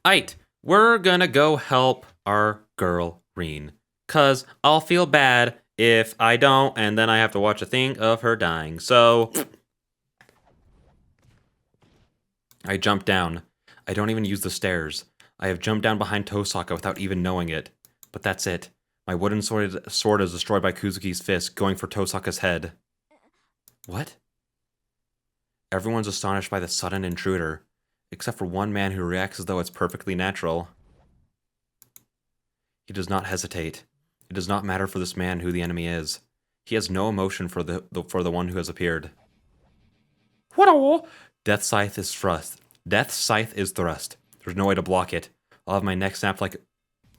Ait, we're gonna go help our girl Reen. 'Cause I'll feel bad if I don't, and then I have to watch a thing of her dying. So I jump down. I don't even use the stairs. I have jumped down behind Tosaka without even knowing it. But that's it. My wooden sword is destroyed by Kuzuki's fist, going for Tosaka's head. What? Everyone's astonished by the sudden intruder, except for one man who reacts as though it's perfectly natural. He does not hesitate. It does not matter for this man who the enemy is. He has no emotion for the one who has appeared. What? Death Scythe is thrust. Death Scythe is thrust. There's no way to block it. I'll have my neck snapped like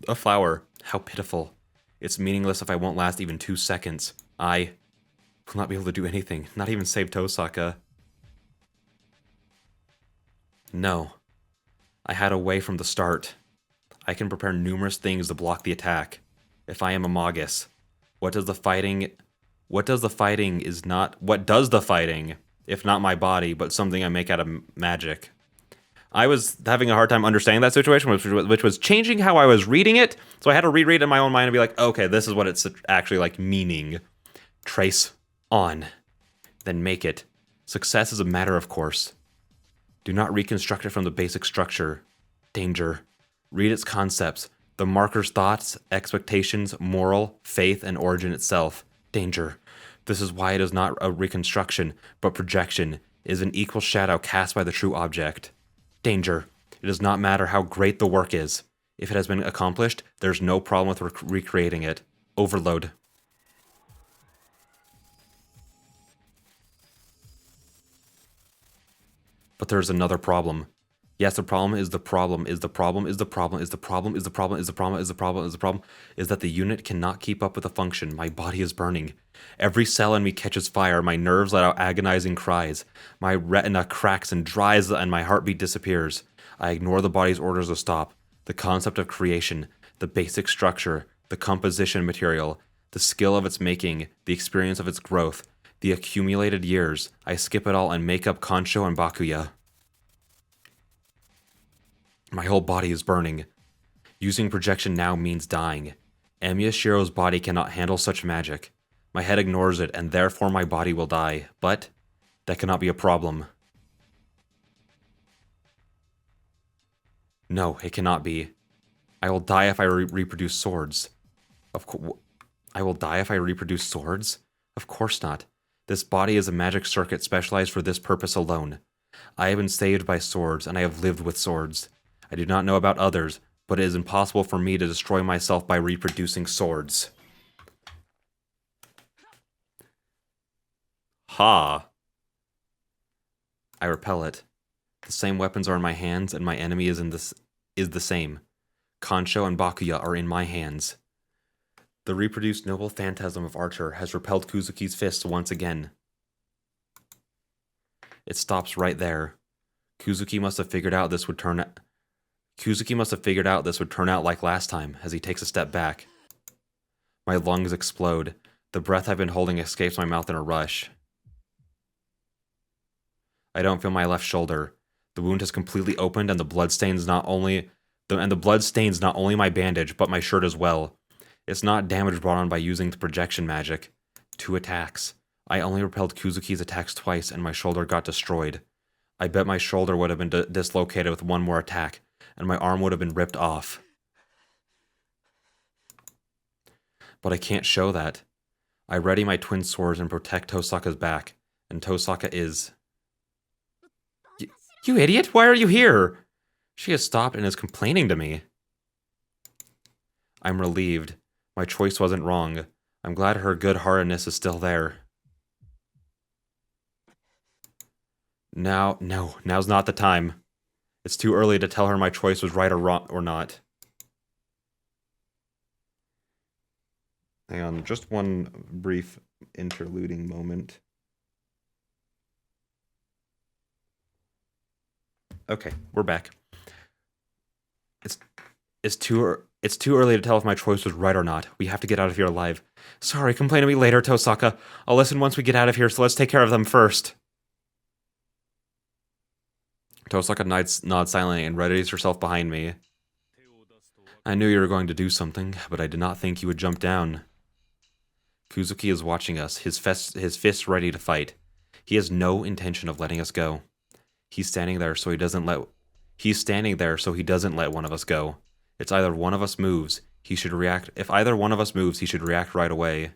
a flower. How pitiful. It's meaningless if I won't last even 2 seconds. I will not be able to do anything, not even save Tosaka. No. I had a way from the start. I can prepare numerous things to block the attack. If I am a Magus, what does the fighting if not my body, but something I make out of magic? I was having a hard time understanding that situation, which was changing how I was reading it, so I had to reread it in my own mind and be like, okay, this is what it's actually like meaning. Trace on, then make it. Success is a matter of course. Do not reconstruct it from the basic structure. Danger. Read its concepts, the marker's thoughts, expectations, moral, faith, and origin itself. Danger. This is why it is not a reconstruction, but projection. It is an equal shadow cast by the true object. Danger. It does not matter how great the work is. If it has been accomplished, there's no problem with recreating it. Overload. But there's another problem. Yes, the problem is that the unit cannot keep up with the function. My body is burning. Every cell in me catches fire. My nerves let out agonizing cries. My retina cracks and dries, and my heartbeat disappears. I ignore the body's orders to stop. The concept of creation, the basic structure, the composition material, the skill of its making, the experience of its growth, the accumulated years. I skip it all and make up Kansho and Bakuya. My whole body is burning. Using projection now means dying. Emiya Shiro's body cannot handle such magic. My head ignores it, and therefore my body will die. But that cannot be a problem. No, it cannot be. I will die if I reproduce swords. I will die if I reproduce swords? Of course not. This body is a magic circuit specialized for this purpose alone. I have been saved by swords, and I have lived with swords. I do not know about others, but it is impossible for me to destroy myself by reproducing swords. Ha! I repel it. The same weapons are in my hands, and my enemy is the same. Kansho and Bakuya are in my hands. The reproduced noble phantasm of Archer has repelled Kuzuki's fists once again. It stops right there. Kuzuki must have figured out this would turn out like last time, as he takes a step back. My lungs explode. The breath I've been holding escapes my mouth in a rush. I don't feel my left shoulder. The wound has completely opened, and the blood stains not only my bandage, but my shirt as well. It's not damage brought on by using the projection magic. 2 attacks. I only repelled Kuzuki's attacks twice, and my shoulder got destroyed. I bet my shoulder would have been dislocated with one more attack, and my arm would have been ripped off. But I can't show that. I ready my twin swords and protect Tosaka's back, and Tosaka is... You idiot! Why are you here? She has stopped and is complaining to me. I'm relieved. My choice wasn't wrong. I'm glad her good-heartedness is still there. Now's not the time. It's too early to tell her my choice was right or wrong or not. Hang on, just one brief interluding moment. Okay, we're back. It's too early to tell if my choice was right or not. We have to get out of here alive. Sorry, complain to me later, Tosaka. I'll listen once we get out of here, so let's take care of them first. Tosaka nods silently and readies herself behind me. I knew you were going to do something, but I did not think you would jump down. Kuzuki is watching us, his fists ready to fight. He has no intention of letting us go. He's standing there so he doesn't let one of us go. It's either one of us moves, he should react. If either one of us moves, he should react right away.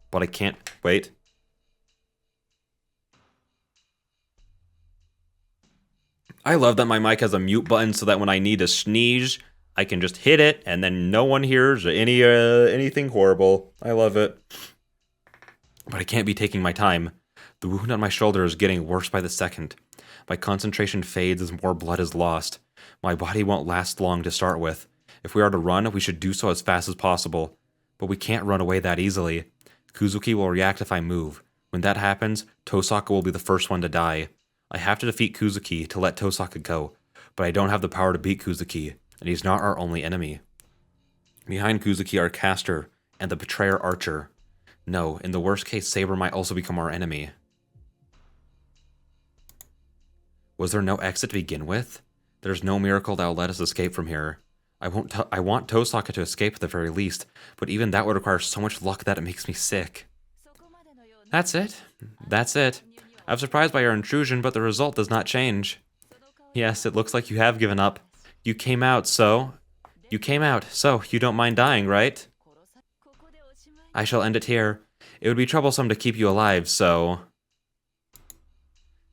But I can't wait. I love that my mic has a mute button so that when I need to sneeze, I can just hit it and then no one hears anything horrible. I love it. But I can't be taking my time. The wound on my shoulder is getting worse by the second. My concentration fades as more blood is lost. My body won't last long to start with. If we are to run, we should do so as fast as possible. But we can't run away that easily. Kuzuki will react if I move. When that happens, Tosaka will be the first one to die. I have to defeat Kuzuki to let Tosaka go, but I don't have the power to beat Kuzuki, and he's not our only enemy. Behind Kuzuki are Caster and the Betrayer Archer. No, in the worst case, Saber might also become our enemy. Was there no exit to begin with? There's no miracle that will let us escape from here. I want Tosaka to escape at the very least, but even that would require so much luck that it makes me sick. That's it. That's it. I'm surprised by your intrusion, but the result does not change. Yes, it looks like you have given up. You came out, so you don't mind dying, right? I shall end it here. It would be troublesome to keep you alive, so...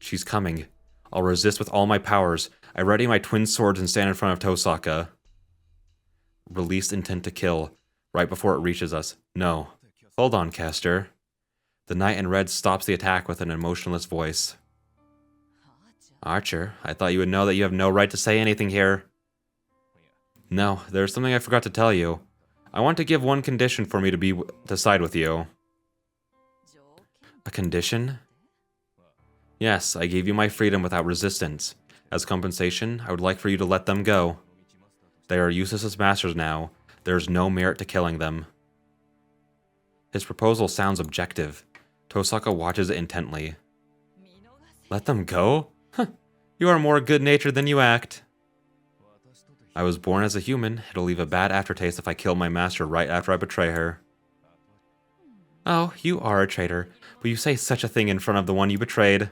She's coming. I'll resist with all my powers. I ready my twin swords and stand in front of Tosaka. Release intent to kill, right before it reaches us. No. Hold on, Caster. The knight in red stops the attack with an emotionless voice. Archer, I thought you would know that you have no right to say anything here. No, there's something I forgot to tell you. I want to give one condition for me to side with you. A condition? Yes, I gave you my freedom without resistance. As compensation, I would like for you to let them go. They are useless as masters now. There is no merit to killing them. His proposal sounds objective. Tosaka watches it intently. Let them go? Huh. You are more good-natured than you act. I was born as a human. It'll leave a bad aftertaste if I kill my master right after I betray her. Oh, you are a traitor, but you say such a thing in front of the one you betrayed.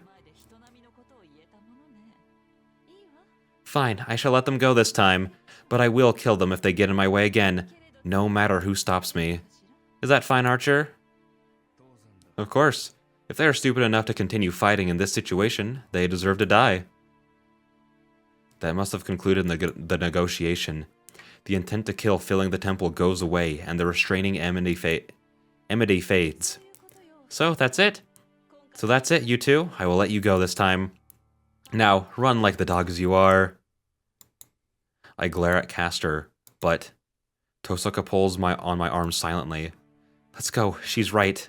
Fine, I shall let them go this time, but I will kill them if they get in my way again, no matter who stops me. Is that fine, Archer? Of course. If they are stupid enough to continue fighting in this situation, they deserve to die. That must have concluded the negotiation. The intent to kill filling the temple goes away, and the restraining enmity fades. So, that's it. You two. I will let you go this time. Now, run like the dogs you are. I glare at Caster, but Tosaka pulls on my arm silently. Let's go, she's right.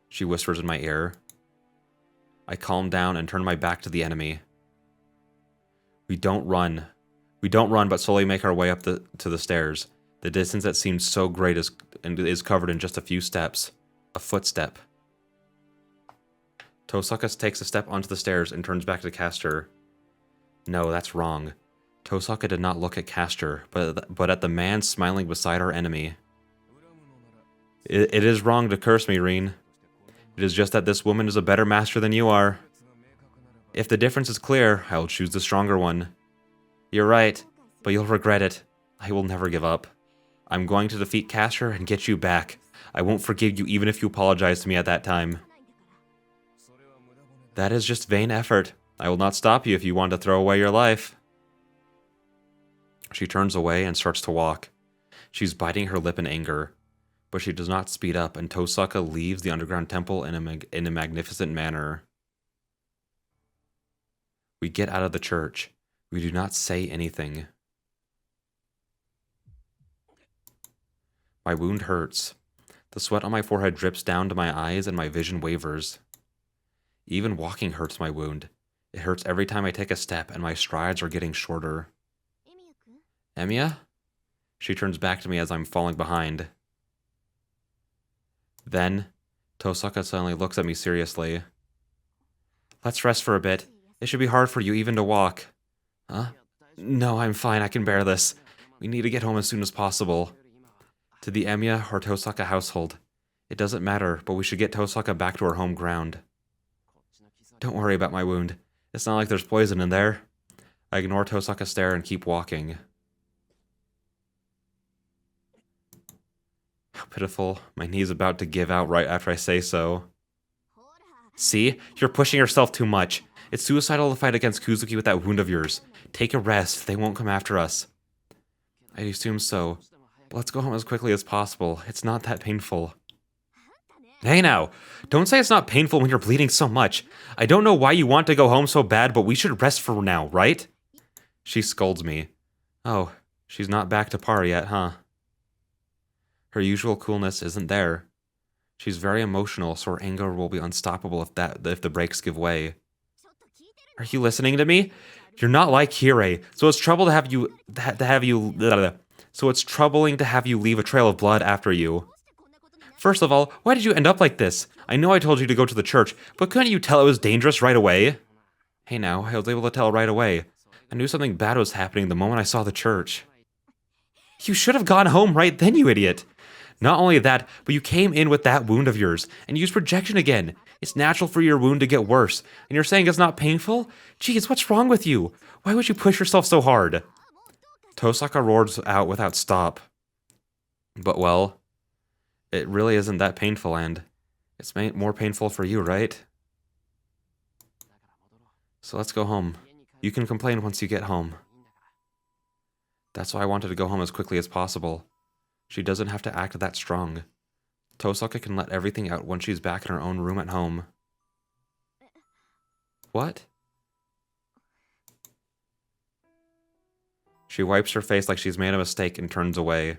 She whispers in my ear. I calm down and turn my back to the enemy. We don't run, but slowly make our way up to the stairs. The distance that seems so great is covered in just a few steps. A footstep. Tosaka takes a step onto the stairs and turns back to Caster. No, that's wrong. Tosaka did not look at Caster, but at the man smiling beside our enemy. It is wrong to curse me, Rin. It is just that this woman is a better master than you are. If the difference is clear, I will choose the stronger one. You're right, but you'll regret it. I will never give up. I'm going to defeat Caster and get you back. I won't forgive you even if you apologize to me at that time. That is just vain effort. I will not stop you if you want to throw away your life. She turns away and starts to walk. She's biting her lip in anger, but she does not speed up, and Tosaka leaves the underground temple in a magnificent manner. We get out of the church. We do not say anything. My wound hurts. The sweat on my forehead drips down to my eyes and my vision wavers. Even walking hurts my wound. It hurts every time I take a step and my strides are getting shorter. Emiya? She turns back to me as I'm falling behind. Then, Tosaka suddenly looks at me seriously. Let's rest for a bit. It should be hard for you even to walk. Huh? No, I'm fine. I can bear this. We need to get home as soon as possible. To the Emiya or Tosaka household. It doesn't matter, but we should get Tosaka back to her home ground. Don't worry about my wound. It's not like there's poison in there. I ignore Tosaka's stare and keep walking. How pitiful. My knee's about to give out right after I say so. See? You're pushing yourself too much. It's suicidal to fight against Kuzuki with that wound of yours. Take a rest. They won't come after us. I assume so. But let's go home as quickly as possible. It's not that painful. Hey now, don't say it's not painful when you're bleeding so much. I don't know why you want to go home so bad, but we should rest for now, right? She scolds me. Oh, she's not back to par yet, huh? Her usual coolness isn't there. She's very emotional, so her anger will be unstoppable if the brakes give way. Are you listening to me? You're not like Kirei, so it's troubling to have you leave a trail of blood after you. First of all, why did you end up like this? I know I told you to go to the church, but couldn't you tell it was dangerous right away? Hey now, I was able to tell right away. I knew something bad was happening the moment I saw the church. You should have gone home right then, you idiot. Not only that, but you came in with that wound of yours and used projection again. It's natural for your wound to get worse, and you're saying it's not painful? Jeez, what's wrong with you? Why would you push yourself so hard? Tosaka roars out without stop. But well, it really isn't that painful, and it's more painful for you, right? So let's go home. You can complain once you get home. That's why I wanted to go home as quickly as possible. She doesn't have to act that strong. Tosaka can let everything out once she's back in her own room at home. What? She wipes her face like she's made a mistake and turns away.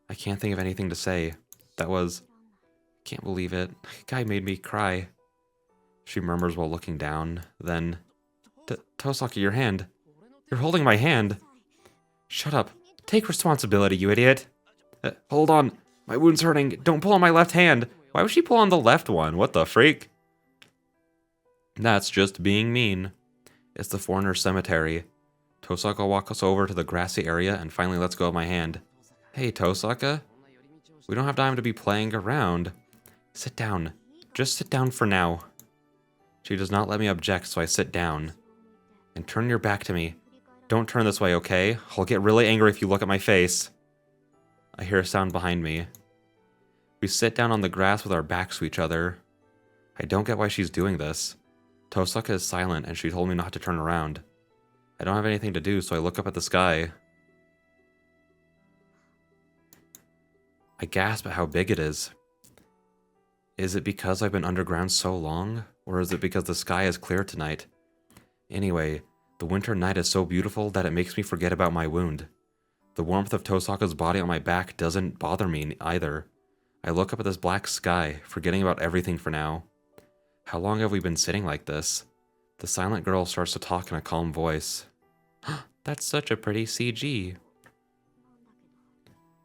I can't think of anything to say. Can't believe it. Guy made me cry. She murmurs while looking down. Then, Tosaka, your hand. You're holding my hand. Shut up. Take responsibility, you idiot. Hold on. My wound's hurting. Don't pull on my left hand. Why would she pull on the left one? What the freak? That's just being mean. It's the foreigner's cemetery. Tosaka walks us over to the grassy area and finally lets go of my hand. Hey, Tosaka. We don't have time to be playing around. Sit down. Just sit down for now. She does not let me object, so I sit down. And turn your back to me. Don't turn this way, okay? I'll get really angry if you look at my face. I hear a sound behind me. We sit down on the grass with our backs to each other. I don't get why she's doing this. Tosaka is silent, and she told me not to turn around. I don't have anything to do, so I look up at the sky. I gasp at how big it is. Is it because I've been underground so long? Or is it because the sky is clear tonight? Anyway, the winter night is so beautiful that it makes me forget about my wound. The warmth of Tosaka's body on my back doesn't bother me either. I look up at this black sky, forgetting about everything for now. How long have we been sitting like this? The silent girl starts to talk in a calm voice. That's such a pretty CG.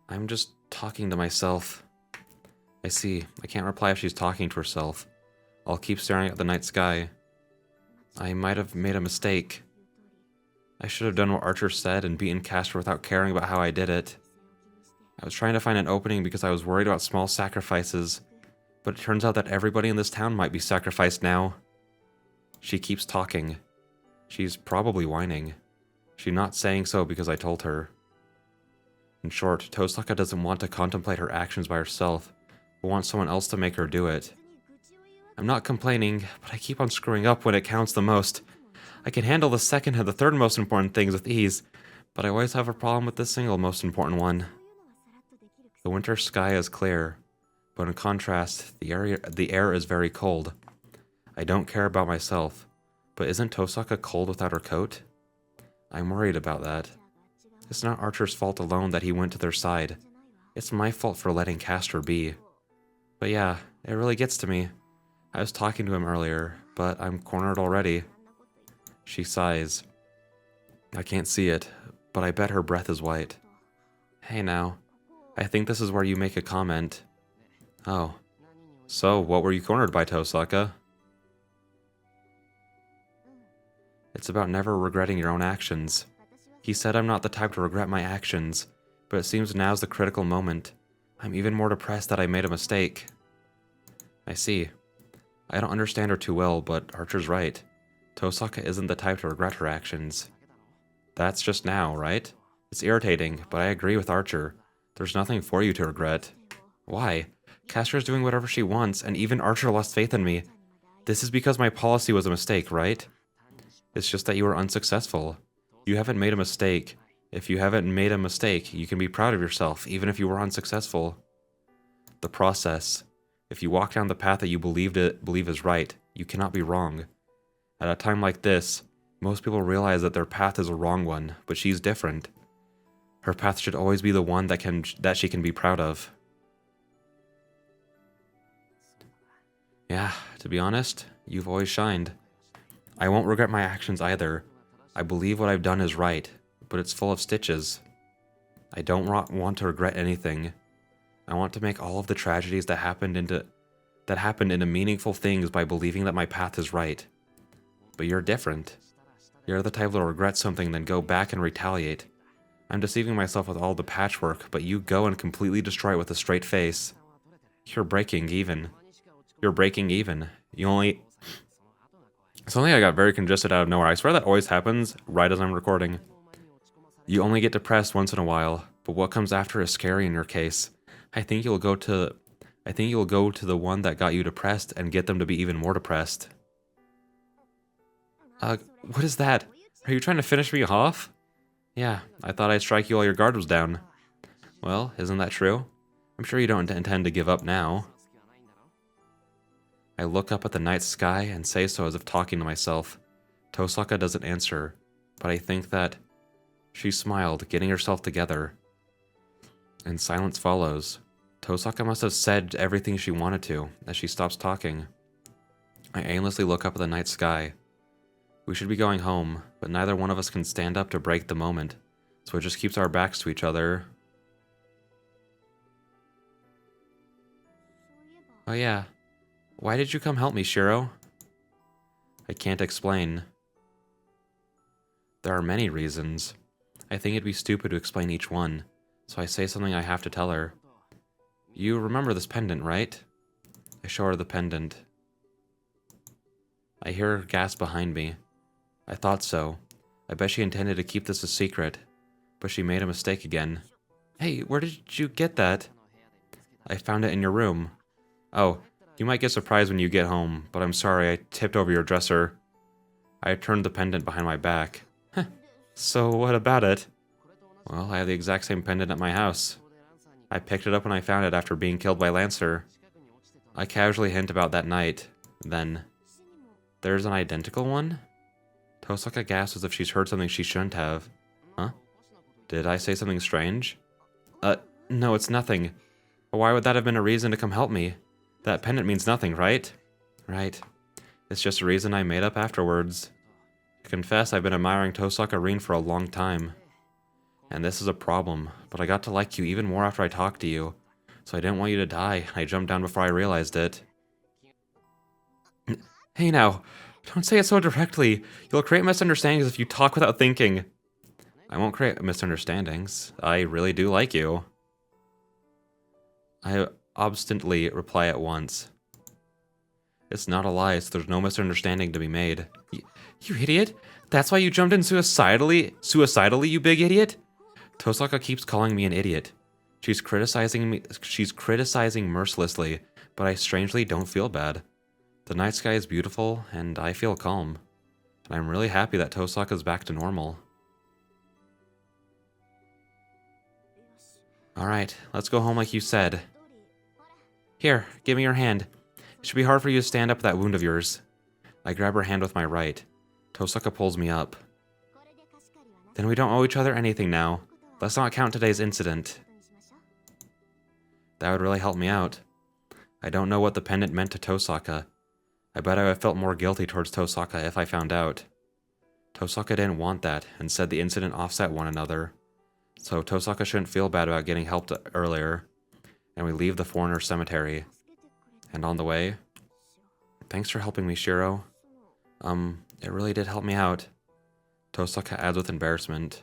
I'm just talking to myself. I see. I can't reply if she's talking to herself. I'll keep staring at the night sky. I might have made a mistake. I should have done what Archer said and beaten Castor without caring about how I did it. I was trying to find an opening because I was worried about small sacrifices, but it turns out that everybody in this town might be sacrificed now. She keeps talking. She's probably whining. She's not saying so because I told her. In short, Tosaka doesn't want to contemplate her actions by herself, but wants someone else to make her do it. I'm not complaining, but I keep on screwing up when it counts the most. I can handle the second and the third most important things with ease, but I always have a problem with the single most important one. The winter sky is clear, but in contrast, the air is very cold. I don't care about myself, but isn't Tosaka cold without her coat? I'm worried about that. It's not Archer's fault alone that he went to their side. It's my fault for letting Castor be. But yeah, it really gets to me. I was talking to him earlier, but I'm cornered already. She sighs. I can't see it, but I bet her breath is white. Hey now, I think this is where you make a comment. Oh. So, what were you cornered by, Tosaka? It's about never regretting your own actions. He said I'm not the type to regret my actions, but it seems now's the critical moment. I'm even more depressed that I made a mistake. I see. I don't understand her too well, but Archer's right. Tosaka isn't the type to regret her actions. That's just now, right? It's irritating, but I agree with Archer. There's nothing for you to regret. Why? Castra's doing whatever she wants, and even Archer lost faith in me. This is because my policy was a mistake, right? It's just that you were unsuccessful. You haven't made a mistake. If you haven't made a mistake, you can be proud of yourself, even if you were unsuccessful. The process. If you walk down the path that you believe is right, you cannot be wrong. At a time like this, most people realize that their path is a wrong one, but she's different. Her path should always be the one that she can be proud of. Yeah, to be honest, you've always shined. I won't regret my actions either. I believe what I've done is right, but it's full of stitches. I don't want to regret anything. I want to make all of the tragedies that happened into meaningful things by believing that my path is right. But you're different. You're the type to regret something then go back and retaliate. I'm deceiving myself with all the patchwork, but you go and completely destroy it with a straight face. You're breaking even. You're breaking even. Suddenly I got very congested out of nowhere. I swear that always happens right as I'm recording. You only get depressed once in a while, but what comes after is scary in your case. I think you'll go to the one that got you depressed and get them to be even more depressed. What is that? Are you trying to finish me off? Yeah, I thought I'd strike you while your guard was down. Well, isn't that true? I'm sure you don't intend to give up now. I look up at the night sky and say so as if talking to myself. Tosaka doesn't answer, but I think that she smiled, getting herself together. And silence follows. Tosaka must have said everything she wanted to, as she stops talking. I aimlessly look up at the night sky. We should be going home, but neither one of us can stand up to break the moment, so it just keeps our backs to each other. Oh yeah. Why did you come help me, Shiro? I can't explain. There are many reasons. I think it'd be stupid to explain each one, so I say something I have to tell her. You remember this pendant, right? I show her the pendant. I hear her gasp behind me. I thought so. I bet she intended to keep this a secret, but she made a mistake again. Hey, where did you get that? I found it in your room. Oh, you might get surprised when you get home, but I'm sorry I tipped over your dresser. I turned the pendant behind my back. So what about it? Well, I have the exact same pendant at my house. I picked it up when I found it after being killed by Lancer. I casually hint about that night. Then, there's an identical one? Tosaka gasps as if she's heard something she shouldn't have. Huh? Did I say something strange? No, it's nothing. Why would that have been a reason to come help me? That pendant means nothing, right? Right. It's just a reason I made up afterwards. To confess, I've been admiring Tosaka Rin for a long time. And this is a problem, but I got to like you even more after I talked to you. So I didn't want you to die. I jumped down before I realized it. Hey now, don't say it so directly. You'll create misunderstandings if you talk without thinking. I won't create misunderstandings. I really do like you. I obstinately reply at once. It's not a lie, so there's no misunderstanding to be made. You idiot! That's why you jumped in suicidally, you big idiot? Tosaka keeps calling me an idiot. She's criticizing mercilessly, but I strangely don't feel bad. The night sky is beautiful, and I feel calm. And I'm really happy that Tosaka's back to normal. Alright, let's go home like you said. Here, give me your hand. It should be hard for you to stand up with that wound of yours. I grab her hand with my right. Tosaka pulls me up. Then we don't owe each other anything now. Let's not count today's incident. That would really help me out. I don't know what the pendant meant to Tosaka. I bet I would have felt more guilty towards Tosaka if I found out. Tosaka didn't want that, and said the incident offset one another. So Tosaka shouldn't feel bad about getting helped earlier. And we leave the foreigner cemetery. And on the way, thanks for helping me, Shiro. It really did help me out. Tosaka adds with embarrassment.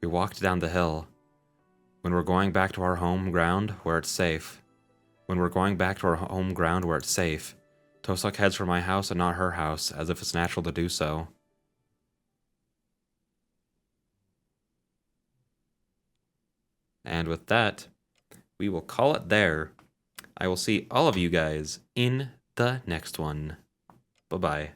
We walked down the hill. When we're going back to our home ground where it's safe. When we're going back to our home ground where it's safe. Tosak heads for my house and not her house, as if it's natural to do so. And with that, we will call it there. I will see all of you guys in the next one. Bye-bye.